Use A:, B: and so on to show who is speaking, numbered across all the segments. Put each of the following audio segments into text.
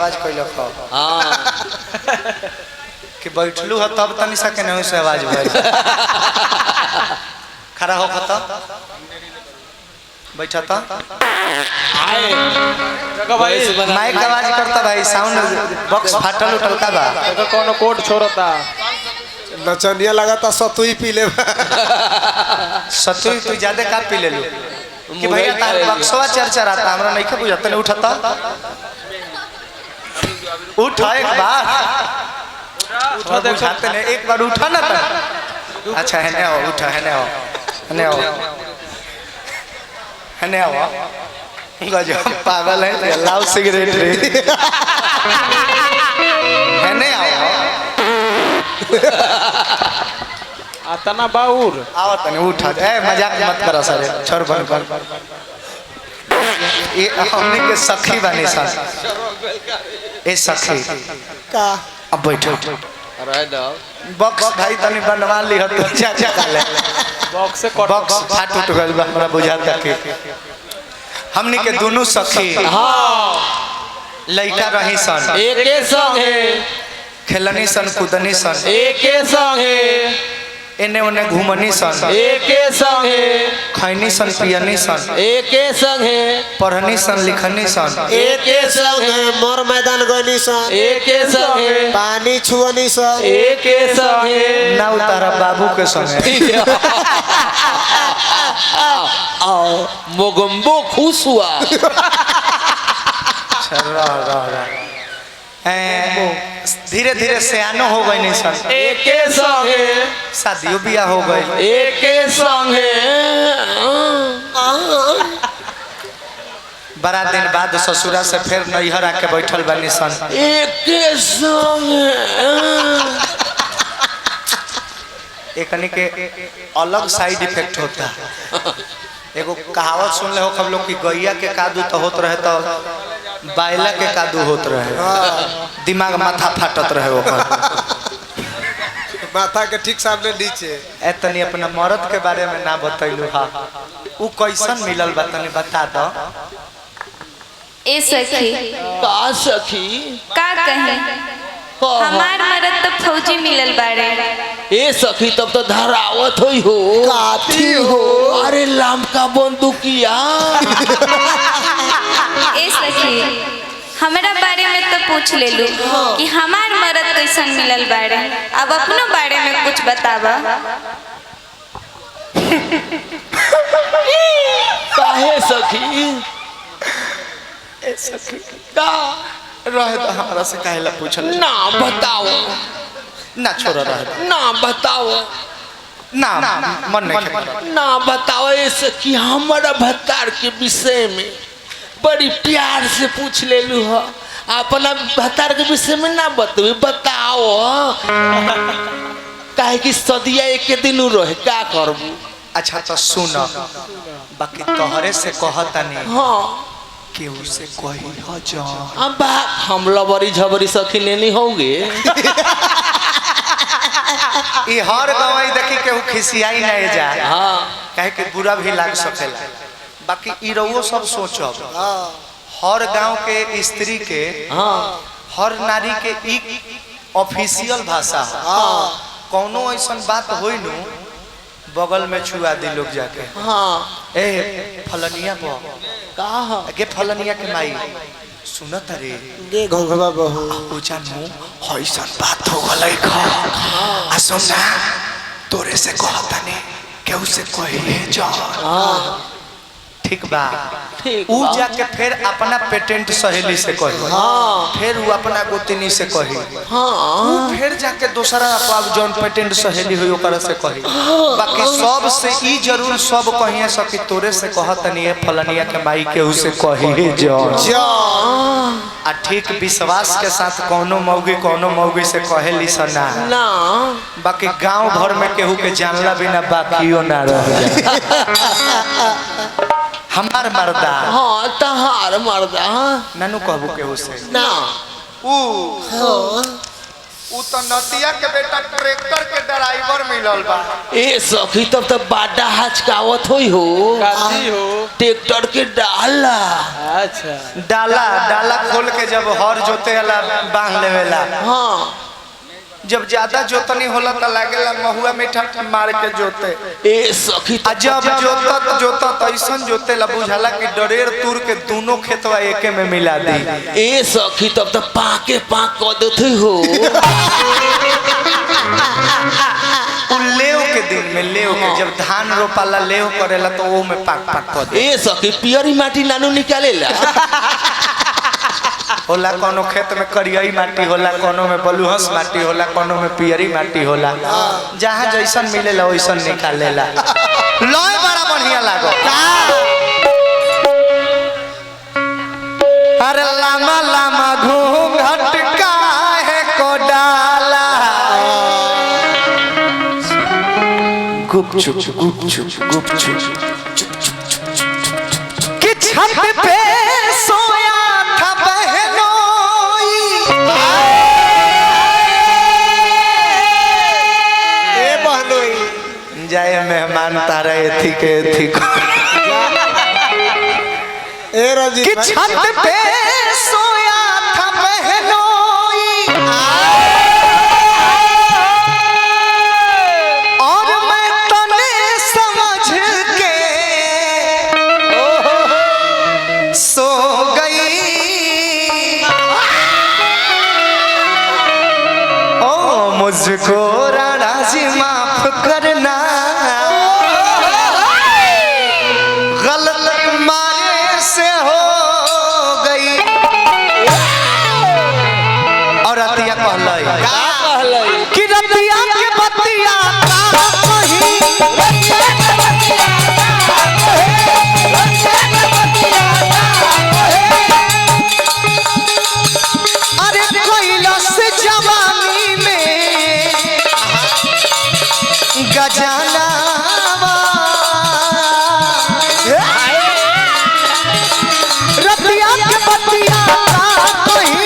A: आवाज कैल कि बैठलू है तब तनी सा के नहीं से आवाज भइल खड़ा हो खता बैठा था माइक आवाज करता भाई साउंड बॉक्स फाटल उठल का बा
B: कोनो कोड छोड़ता
C: नचनिया लगाता सतुई पी ले
A: सतुई तू ज्यादा का पी ले कि भैया तार बक्सवा चर्चा रहता हमरा नहीं के बुझाता नहीं उठता उठा एक बार उठा बुझाते नहीं एक बार उठा ना अच्छा है ना उठा है ना हने आवा गजब पागल है लाओ सिगरेट रे हने आवा
B: आता ना बाउर
A: आवा तने उठा ए मजाक मत करा सारे छोड़ बन ये हमने के सखी बनी सा ए सखी
C: का
A: अब बैठो
B: रह दो
A: बॉक्स भाई तनी बनवा ली तो चाचा का ले
B: बॉक्स से
A: बॉक्स फाट उठ गइल बा हमरा बुझाता के हमनी के दोनों सखी
B: हां
A: लइका रही सन
B: एके संगे
A: खेलनी सन कूदनी सन
B: एके संगे
A: एने ओने घूमनी सन
B: एके संगे
A: खैनी सन पियनी सन
B: एके संगे
A: पढ़नी सन लिखनी सन
B: एके संगे
C: मोर मैदान गनी सन
B: एके संगे
C: पानी छुअनी सन
B: एके संगे
A: ना उतारा बाबू के संगे
B: मोगम्बो खुश हुआ
A: धीरे धीरे सियानो हो गई नहीं सन
B: एके संगे
A: शादियों बियाह हो गई
B: एके संगे
A: बड़ा दिन बाद ससुरा से फिर नैहर आके बैठल बनी सन
B: एके संगे
A: एकनी के अलग साइड इफेक्ट होता है एगो कहावत सुन ले हो हम लोग की गैया के कादू तो होत रहे तो बायला के कादू होत रहे दिमाग माथा फाटत रहे ओकर
C: माथा के ठीक सामने नीचे
A: एतनी अपना मर्द के बारे में ना बतैलू हा उ कैसन मिलल बा तनी बता दो
D: ए सखी
B: का सखी
D: का कहे हमार मरद तो फौजी मिलल बाड़े
B: ए सखी तब तो धरावत होई हो
C: काठी हो
B: अरे लमका बंदूकिया
D: ए सखी हमरा बारे में तो पूछ ले लू कि हमार मरद कैसन मिलल बाड़े अब अपनो बारे में कुछ बतावा
B: काहे सखी
A: ए सखी का रहे तो हमरा से काहेला पूछल
B: ना बताओ
A: ना छोड़ रहे
B: ना बताओ
A: ना मन नहीं
B: ना बताओ ऐसे कि हमारा भत्तार के विषय में बड़ी प्यार से पूछ ले लू हो अपना भत्तार के विषय में ना बताओ काहे कि सदिया एक दिन रहे का करबू
A: अच्छा तो सुन बाकी तोहरे से कहता नहीं
B: हाँ
A: केहू से कही हो जा
B: अब हम लबरी झबरी सखी लेनी होगे
A: ई हर गवाई देखी केहू खिसियाई नहीं जा
B: हाँ
A: काहे कि बुरा भी लाग सकेला बाकी ई रउओ सब सोचब हर गांव के स्त्री के
B: हाँ
A: हर नारी के एक ऑफिशियल भाषा हाँ कौनो ऐसा बात होई नु बगल में छुआ दी लोग जाके
B: हाँ
A: ए फलनिया बो
B: कहा
A: के फलनिया के माई सुनत रे
C: गे घंघवा बहू
A: पूछा नु हईसन बात हो गलै ख आ सुन ना तोरे से कहता ने केहू से कहिए जा
B: हाँ
A: ठीक बा
B: ठीक
A: ऊ
B: बा।
A: जाके फिर अपना पेटेंट सहेली से कही
B: हाँ
A: फिर वो अपना गोतिनी से कही
B: हाँ
A: फिर जाके दूसरा आप जौन पेटेंट सहेली हुई ओकरा से कही बाकी सब से ई जरूर सब कहिए सकी तोरे से कहतनी है फलनिया के माई केहू से कहिए जा आ ठीक विश्वास के साथ कोनो मौगी से कहेली सना
B: ना
A: बाकी गांव भर में केहू के जानला बिना बाकियो ना रह जाए हमार मर्दा
B: हाँ तहार मर्दा
A: नानू कहबू केहू से
B: ना
A: ऊ उ तो नतिया के बेटा ट्रैक्टर के ड्राइवर मिलल बा।
B: ए सखी तब तो बाडा हचकावत होई हो
C: काची हो
B: ट्रैक्टर के डाला।
C: अच्छा
A: डाला खोल के जब हर जोते वाला बांध लेवेला।
B: हाँ
A: जब ज्यादा जोतनी होला त लागेला महुआ मीठा मार के जोते।
B: ए सखी
A: आ जब जोतत ऐसन जोते ला बुझाला कि डरेर तुर के दोनों खेतवा एके में मिला दी।
B: ए सखी तब तो पाके पाक क देते हो।
A: लेव के दिन में लेव के जब धान रोपाला लेव करेला तो वो में पाक कर दे।
B: ए सखी पियरी माटी नानू निकालेला।
A: होला कोनो खेत में करियाई माटी होला, कोनो में बलुहस माटी होला, कोनो में पियरी माटी होला। जहाँ जैसन मिलेला वैसन निकालेला। लय बड़ा बढ़िया लागो। अरे लामा लामा घूंघट काहे को डाला, गुपचुप कि छत पे सोया था बहनोई।
C: ए बहनोई
A: जाए मेहमान तारा एथी के एथी को
C: ए रंजीत
A: कि
C: भाई
A: छत पे सोया था बहनोई और मैं तने समझ के सो गई। ओ मुझको राणा जी माफ करना, गलत मारे से हो गई। और रतिया कहलाई कि रतिया के बतिया का कही, अरे कैलाश जवानी में गजाना रतिया के बतिया का कही,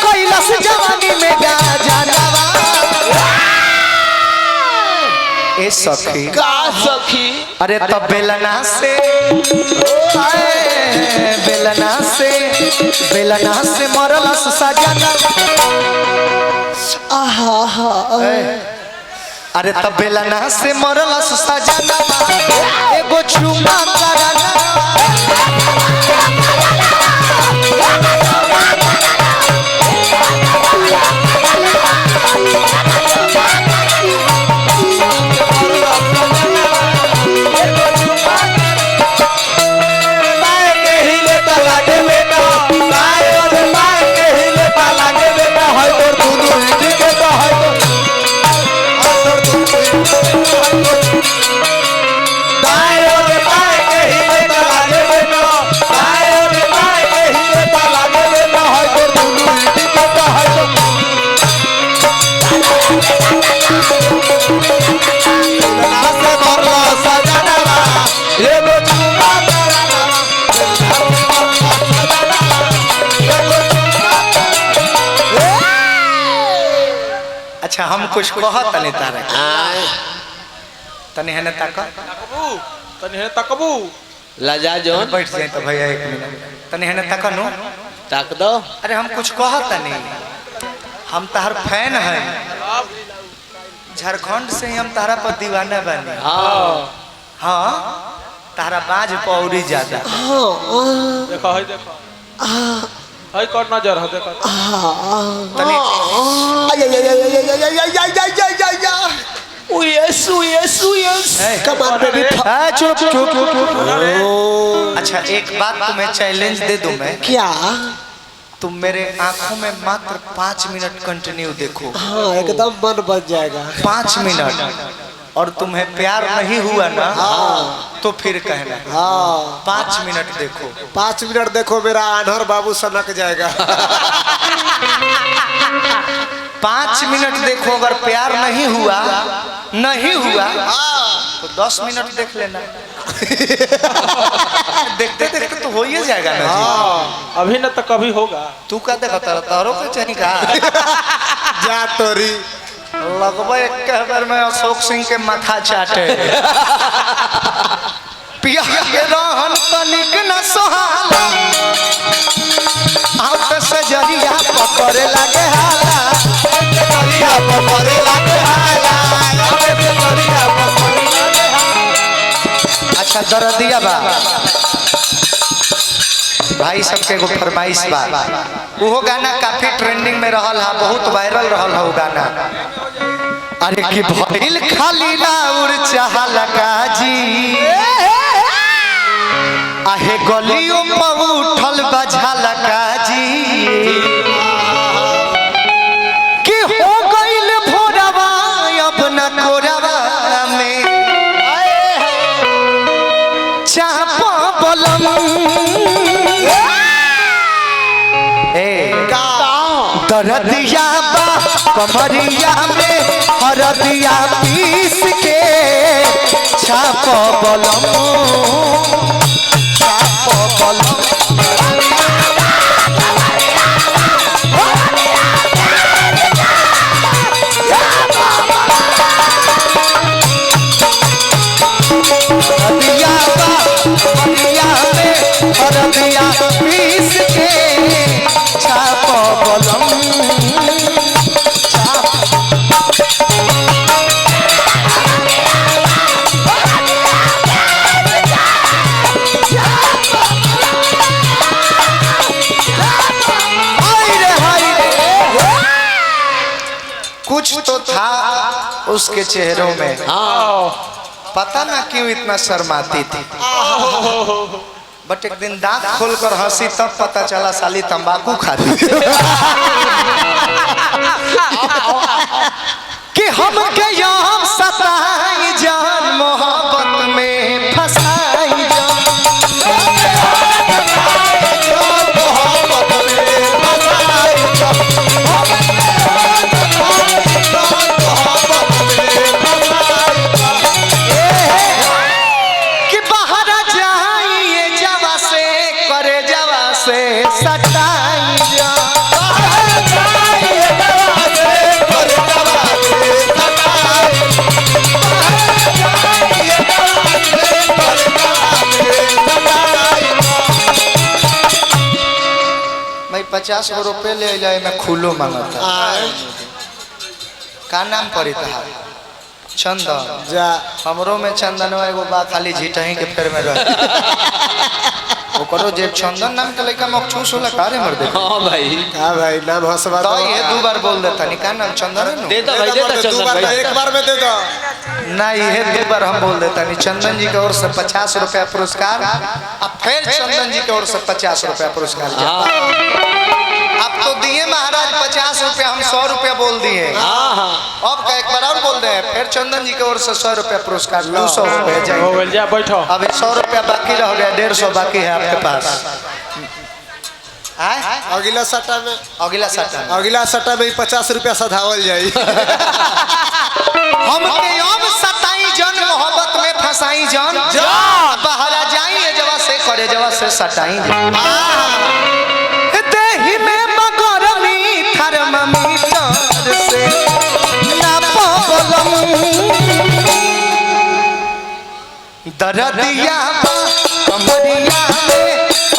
A: कैलाश जवानी में गजाना। ए सखी
B: का सखी
A: अरे तब बेलना से मरल सजना। अरे तब बेलना से मरल सजना, एगो चुमा करना। अच्छा हम कुछ कहत तनी तारे तनी है ताका
C: तनी है तकबू
B: लजा जोन
A: बैठ जाए तो भैया एक मिनट तनी है ताका नु
B: ताक दो।
A: अरे हम कुछ कहत तनी, हम तहर फैन है, झारखंड से ही हम तारा पर दीवाना बने। हाँ तारा बाज पौरी ज्यादा।
C: देखो है देखो है कौन नजर है देखो
A: तनी
C: कमान बेबी
A: चुप अच्छा एक बात तुम्हें चैलेंज दे दूं मैं।
C: क्या
A: तुम मेरे आंखों में मात्र 5 मिनट कंटिन्यू देखो।
C: हाँ एकदम मन बन जाएगा।
A: 5 मिनट और तुम्हें प्यार नहीं हुआ ना तो फिर कहना।
C: हाँ
A: 5 मिनट देखो।
C: 5 मिनट देखो मेरा आनहर बाबू सनक जाएगा।
A: 5 मिनट देखो, अगर प्यार नहीं हुआ तो 10 मिनट देख लेना। देखते देखते तो हो ही जाएगा ना जी।
C: अभी न तो कभी होगा।
A: तू का देखता तारो के चाहिए का
E: जा तोरी
A: लगभग एक बार में अशोक सिंह के माथा चाटे पिया के रहन तनिक न सोहाला आउट से जरिया पकड़े लागे हाला जरिया पकड़े लागे हाला आउट से जरिया पकड़े लागे हाला। अच्छा दर्दिया बा भाई सबके एगो फरमाइश बा। वो गाना काफी ट्रेंडिंग में रहल हा, बहुत वायरल रहल हा वो गाना। अरे कि भइल खाली लाउर चाहला काजी आहे गलियों पर उठल बझाला काजी कि हो गइल भोरवा अब न कोरवा में चापा बलम दरदिया बा कमरिया में हरदिया पीस के छाप बलम छाप बलम हरदिया बा कमरिया में हरदिया पीस के छाप बलम कुछ तो था उसके चेहरों में, पता ना क्यों इतना शर्माती थी। बट एक दिन दांत खोलकर हंसी तब पता चला साली तंबाकू खाती कि हम के यहाँ सताई जान मोहब्बत में फसाई जान भाई 50 रुपये ले जाए मैं खुलो मांगता का नाम पड़ी था चंदन
E: जा
A: हमरो में चंदन एगो बा खाली झिटही के फेर में रह ओकरो जे चंदन नाम के लइका मखचूस होला कारे मर दे।
B: हां भाई
E: हां भाई नाम हंसवा
A: तो ये दो बार बोल देता नहीं का नाम चंदन है
B: दे दो भाई, दे दो चंदन भाई,
E: एक बार में दे दो
A: ना ये दो बार हम बोल देता नहीं। चंदन जी की ओर से 50 रुपया पुरस्कार अब फिर चंदन जी की ओर से 50 रुपया पुरस्कार। अब तो दिए महाराज 50 रुपया, हम 100 रुपया बोल दिए। अब का एक बार और बोल रहे हैं फिर चंदन जी की ओर से 100 रुपया पुरस्कार 200 रुपये जाएंगे।
C: जा बैठो।
A: अभी 100 रुपया बाकी रह गया, 150 बाकी है आपके पास।
E: अगला सट्टा में
A: अगला सट्टा
E: में 50 रुपया सधावल जाई।
A: हम के अब सताई जन मोहब्बत में फसाई जन बहरा जाई जवा से करे जवा से सटाई देही में मगरमी थर्मामीटर से नापबलम दरदिया कमरिया में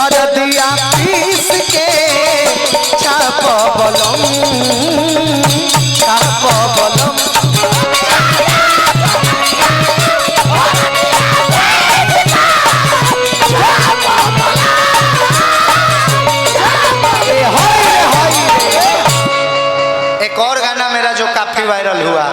A: हरदिया पीस के छापबलम छापबलम एक और गाना मेरा जो काफी वायरल हुआ